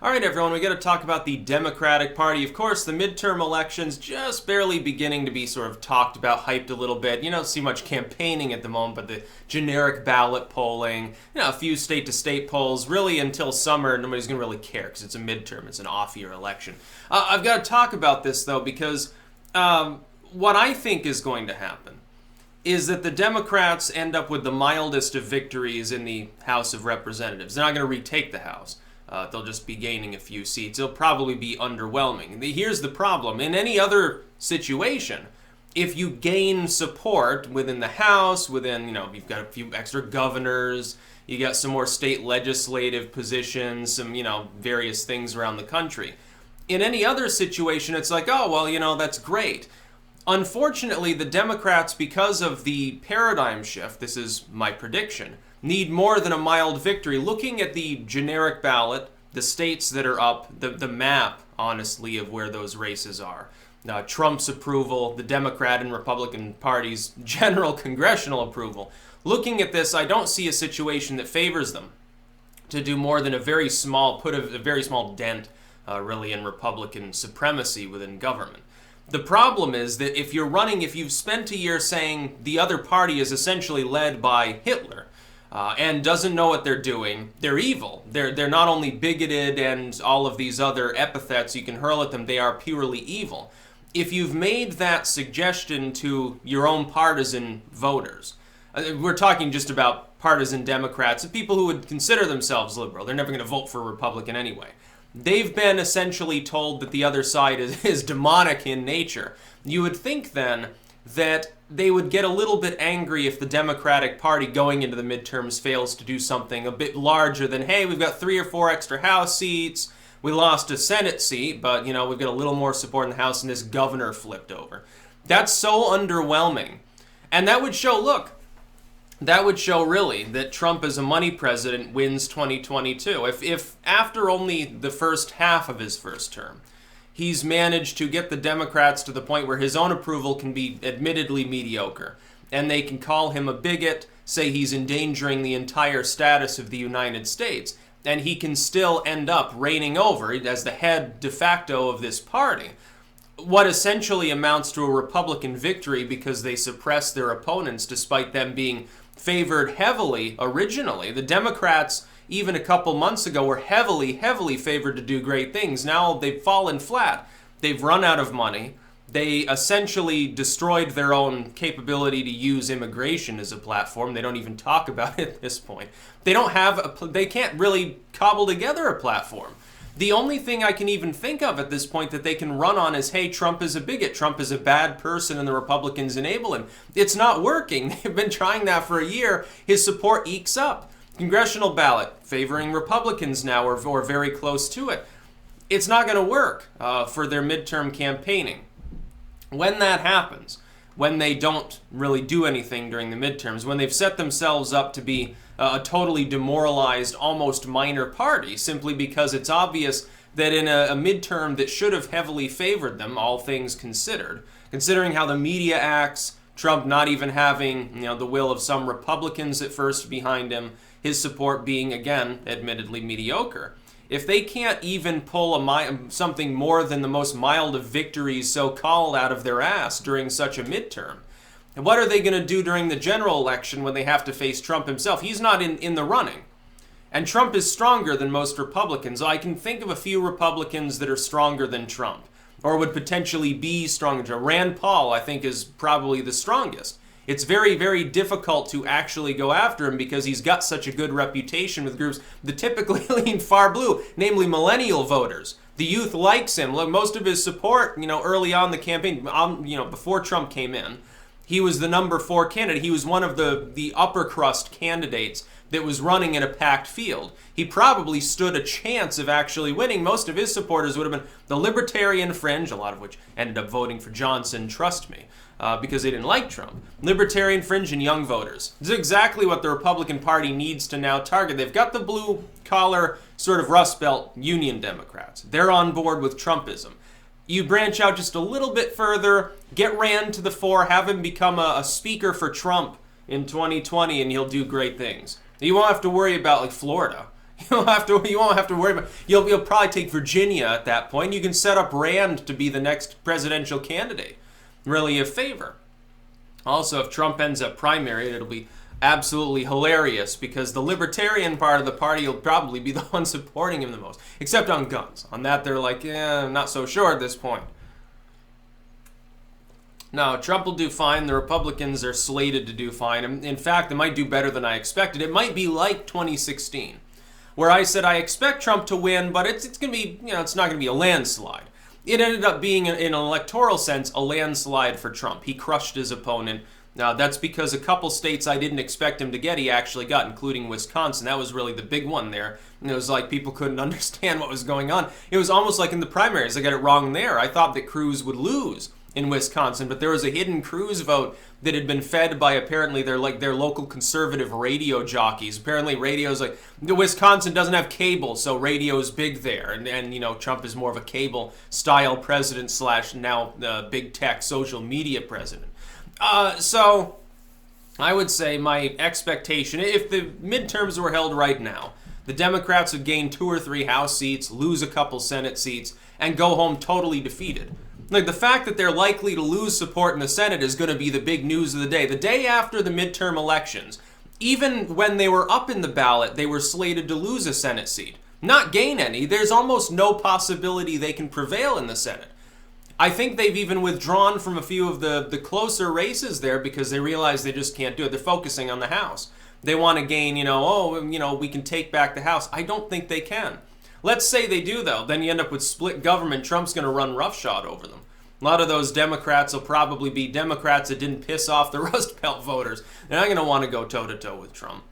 All right, everyone, we got to talk about the Democratic Party. Of course, the midterm elections just barely beginning to be sort of talked about, hyped a little bit. You don't see much campaigning at the moment, but the generic ballot polling, a few state-to-state polls, really until summer, nobody's going to really care because it's a midterm. It's an off-year election. I've got to talk about this, though, because what I think is going to happen is that the Democrats end up with the mildest of victories in the House of Representatives. They're not going to retake the House. They'll just be gaining a few seats. It'll probably be underwhelming. Here's the problem. In any other situation, if you gain support within the House, you've got a few extra governors, you got some more state legislative positions, some, various things around the country. In any other situation, it's like, oh, well, that's great. Unfortunately, the Democrats, because of the paradigm shift, this is my prediction, need more than a mild victory. Looking at the generic ballot, the states that are up, the map, honestly, of where those races are. Trump's approval, the Democrat and Republican parties' general congressional approval. Looking at this, I don't see a situation that favors them to do more than put a very small dent, really, in Republican supremacy within government. The problem is that if you've spent a year saying the other party is essentially led by Hitler, and doesn't know what they're doing, they're evil. They're not only bigoted and all of these other epithets you can hurl at them, they are purely evil. If you've made that suggestion to your own partisan voters, we're talking just about partisan Democrats, people who would consider themselves liberal, they're never going to vote for a Republican anyway. They've been essentially told that the other side is demonic in nature. You would think then that they would get a little bit angry if the Democratic Party going into the midterms fails to do something a bit larger than, hey, we've got 3 or 4 extra House seats, we lost a Senate seat, but, we've got a little more support in the House and this governor flipped over. That's so underwhelming. And that would show really that Trump as a money president wins 2022. If after only the first half of his first term, he's managed to get the Democrats to the point where his own approval can be admittedly mediocre, and they can call him a bigot, say he's endangering the entire status of the United States, and he can still end up reigning over as the head de facto of this party. What essentially amounts to a Republican victory because they suppress their opponents despite them being favored heavily originally. The Democrats, even a couple months ago, were heavily, heavily favored to do great things. Now they've fallen flat. They've run out of money. They essentially destroyed their own capability to use immigration as a platform. They don't even talk about it at this point. They can't really cobble together a platform. The only thing I can even think of at this point that they can run on is, hey, Trump is a bigot. Trump is a bad person and the Republicans enable him. It's not working. They've been trying that for a year. His support ekes up. Congressional ballot favoring Republicans now or very close to it. It's not going to work for their midterm campaigning. When that happens, when they don't really do anything during the midterms, when they've set themselves up to be a totally demoralized, almost minor party, simply because it's obvious that in a midterm that should have heavily favored them, all things considered, considering how the media acts, Trump not even having the will of some Republicans at first behind him, his support being, again, admittedly mediocre. If they can't even pull something more than the most mild of victories so-called out of their ass during such a midterm, what are they going to do during the general election when they have to face Trump himself? He's not in the running. And Trump is stronger than most Republicans. I can think of a few Republicans that are stronger than Trump, or would potentially be stronger. Rand Paul, I think, is probably the strongest. It's very, very difficult to actually go after him because he's got such a good reputation with groups that typically lean far blue, namely millennial voters. The youth likes him. Look, most of his support, early on the campaign, before Trump came in, he was the number 4 candidate. He was one of the upper crust candidates that was running in a packed field. He probably stood a chance of actually winning. Most of his supporters would have been the libertarian fringe, a lot of which ended up voting for Johnson, trust me, because they didn't like Trump. Libertarian fringe and young voters. This is exactly what the Republican Party needs to now target. They've got the blue-collar, sort of Rust Belt Union Democrats. They're on board with Trumpism. You branch out just a little bit further, get Rand to the fore, have him become a speaker for Trump in 2020, and he'll do great things. You won't have to worry about, Florida. You won't have to worry about. You'll probably take Virginia at that point. You can set up Rand to be the next presidential candidate. Really a favor. Also, if Trump ends up primary, it'll be absolutely hilarious because the libertarian part of the party will probably be the one supporting him the most, except on guns. On that, they're like, I'm not so sure at this point. No, Trump will do fine. The Republicans are slated to do fine. In fact, they might do better than I expected. It might be like 2016, where I said I expect Trump to win, but it's going to be, it's not going to be a landslide. It ended up being, in an electoral sense, a landslide for Trump. He crushed his opponent. Now, that's because a couple states I didn't expect him to get, he actually got, including Wisconsin. That was really the big one there. And it was like people couldn't understand what was going on. It was almost like in the primaries. I got it wrong there. I thought that Cruz would lose in Wisconsin, but there was a hidden Cruz vote that had been fed by apparently their local conservative radio jockeys. Apparently radio's like, Wisconsin doesn't have cable, so radio's big there. And Trump is more of a cable style president / now big tech social media president. So I would say my expectation, if the midterms were held right now, the Democrats would gain 2 or 3 House seats, lose a couple Senate seats, and go home totally defeated. Like, the fact that they're likely to lose support in the Senate is going to be the big news of the day. The day after the midterm elections, even when they were up in the ballot, they were slated to lose a Senate seat. Not gain any. There's almost no possibility they can prevail in the Senate. I think they've even withdrawn from a few of the closer races there because they realize they just can't do it. They're focusing on the House. They want to gain, we can take back the House. I don't think they can. Let's say they do, though. Then you end up with split government. Trump's going to run roughshod over them. A lot of those Democrats will probably be Democrats that didn't piss off the Rust Belt voters. They're not going to want to go toe-to-toe with Trump.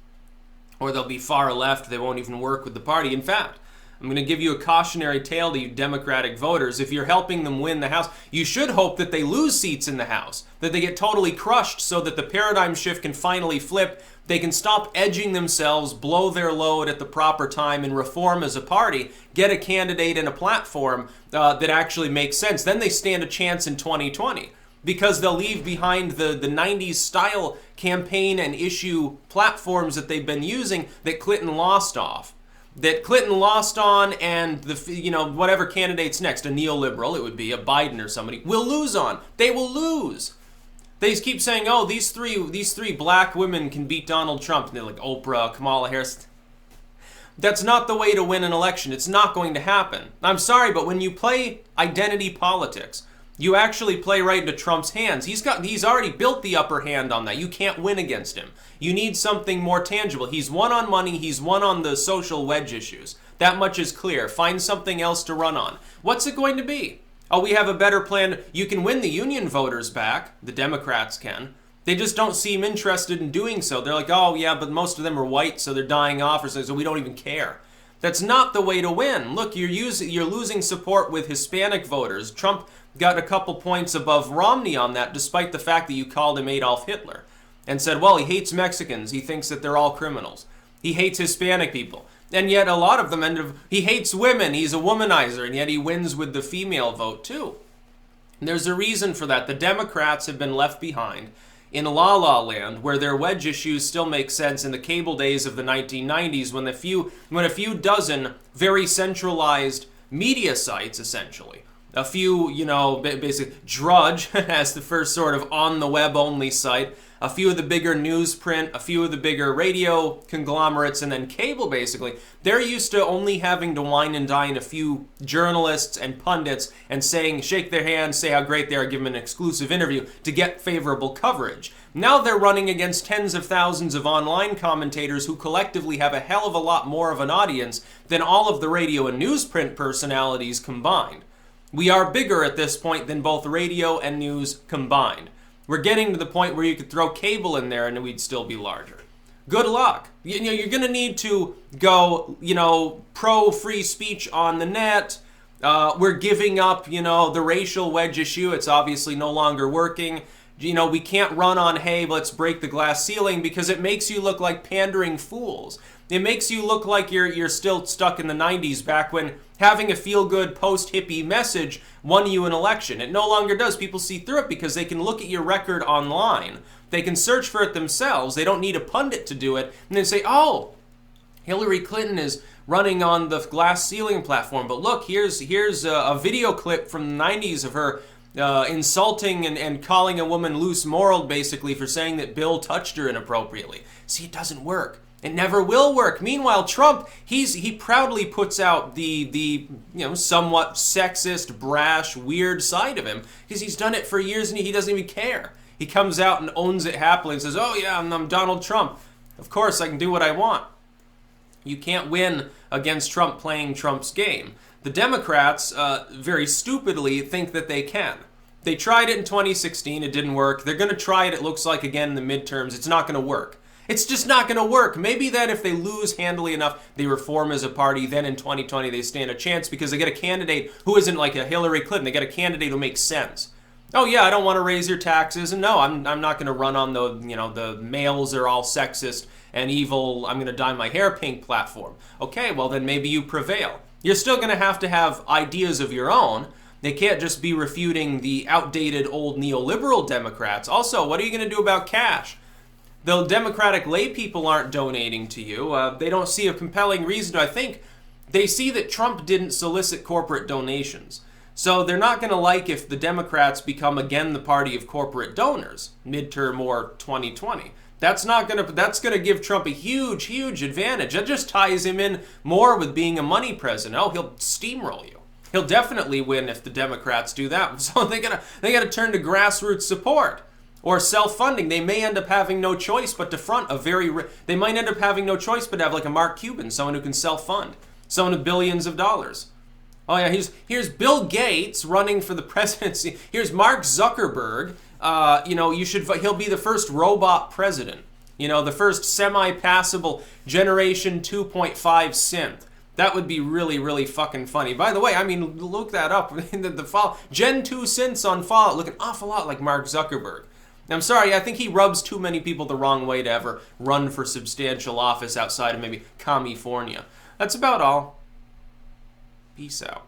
Or they'll be far left. They won't even work with the party. In fact, I'm going to give you a cautionary tale to you Democratic voters. If you're helping them win the House, you should hope that they lose seats in the House, that they get totally crushed so that the paradigm shift can finally flip. They can stop edging themselves, blow their load at the proper time, and reform as a party, get a candidate and a platform that actually makes sense. Then they stand a chance in 2020 because they'll leave behind the 90s style campaign and issue platforms that they've been using that Clinton lost off. That Clinton lost on, and whatever candidate's next, a neoliberal, it would be a Biden or somebody, will lose on. They will lose. They keep saying, these three black women can beat Donald Trump. And they're like Oprah, Kamala Harris. That's not the way to win an election. It's not going to happen. I'm sorry, but when you play identity politics, you actually play right into Trump's hands. He's already built the upper hand on that. You can't win against him. You need something more tangible. He's won on money. He's won on the social wedge issues. That much is clear. Find something else to run on. What's it going to be? We have a better plan. You can win the union voters back. The Democrats can. They just don't seem interested in doing so. They're like, but most of them are white, so they're dying off, or so we don't even care. That's not the way to win. Look, you're losing support with Hispanic voters. Trump got a couple points above Romney on that, despite the fact that you called him Adolf Hitler and said, he hates Mexicans. He thinks that they're all criminals. He hates Hispanic people. And yet a lot of them he hates women. He's a womanizer, and yet he wins with the female vote too. And there's a reason for that. The Democrats have been left behind in La La Land, where their wedge issues still make sense in the cable days of the 1990s, when a few dozen very centralized media sites, essentially, a few, basically Drudge as the first sort of on-the-web only site, a few of the bigger newsprint, a few of the bigger radio conglomerates, and then cable, basically. They're used to only having to wine and dine a few journalists and pundits and shake their hands, say how great they are, give them an exclusive interview to get favorable coverage. Now they're running against tens of thousands of online commentators who collectively have a hell of a lot more of an audience than all of the radio and newsprint personalities combined. We are bigger at this point than both radio and news combined. We're getting to the point where you could throw cable in there and we'd still be larger. Good luck. You're going to need to go, pro-free speech on the net. We're giving up, the racial wedge issue. It's obviously no longer working. We can't run on, hey, let's break the glass ceiling, because it makes you look like pandering fools. It makes you look like you're still stuck in the 90s, back when having a feel-good post-hippie message won you an election. It no longer does. People see through it because they can look at your record online. They can search for it themselves. They don't need a pundit to do it. And then say, Hillary Clinton is running on the glass ceiling platform. But look, here's a video clip from the 90s of her insulting and calling a woman loose-moraled, basically, for saying that Bill touched her inappropriately. See, it doesn't work. It never will work. Meanwhile, Trump, he proudly puts out the somewhat sexist, brash, weird side of him, because he's done it for years and he doesn't even care. He comes out and owns it happily and says, oh yeah, I'm Donald Trump. Of course, I can do what I want. You can't win against Trump playing Trump's game. The Democrats, very stupidly, think that they can. They tried it in 2016. It didn't work. They're going to try it, it looks like, again in the midterms. It's not going to work. It's just not going to work. Maybe then if they lose handily enough, they reform as a party. Then in 2020, they stand a chance because they get a candidate who isn't like a Hillary Clinton. They get a candidate who makes sense. Oh yeah, I don't want to raise your taxes, and no, I'm not going to run on the males are all sexist and evil, I'm going to dye my hair pink platform. Okay, well then maybe you prevail. You're still going to have ideas of your own. They can't just be refuting the outdated old neoliberal Democrats. Also, what are you going to do about cash? The Democratic lay people aren't donating to you. They don't see a compelling reason to. I think they see that Trump didn't solicit corporate donations. So they're not going to like if the Democrats become again the party of corporate donors, midterm or 2020. That's going to give Trump a huge, huge advantage. That just ties him in more with being a money president. Oh, he'll steamroll you. He'll definitely win if the Democrats do that. So they gotta turn to grassroots support or self-funding. They may end up having no choice but to front they might end up having no choice but to have like a Mark Cuban, someone who can self-fund, someone with billions of dollars. Oh yeah, here's Bill Gates running for the presidency. Here's Mark Zuckerberg. He'll be the first robot president. The first semi-passable Generation 2.5 synth. That would be really, really fucking funny. By the way, I mean, look that up. the Gen 2 synths on Fallout look an awful lot like Mark Zuckerberg. I'm sorry, I think he rubs too many people the wrong way to ever run for substantial office outside of maybe California. That's about all. Peace out.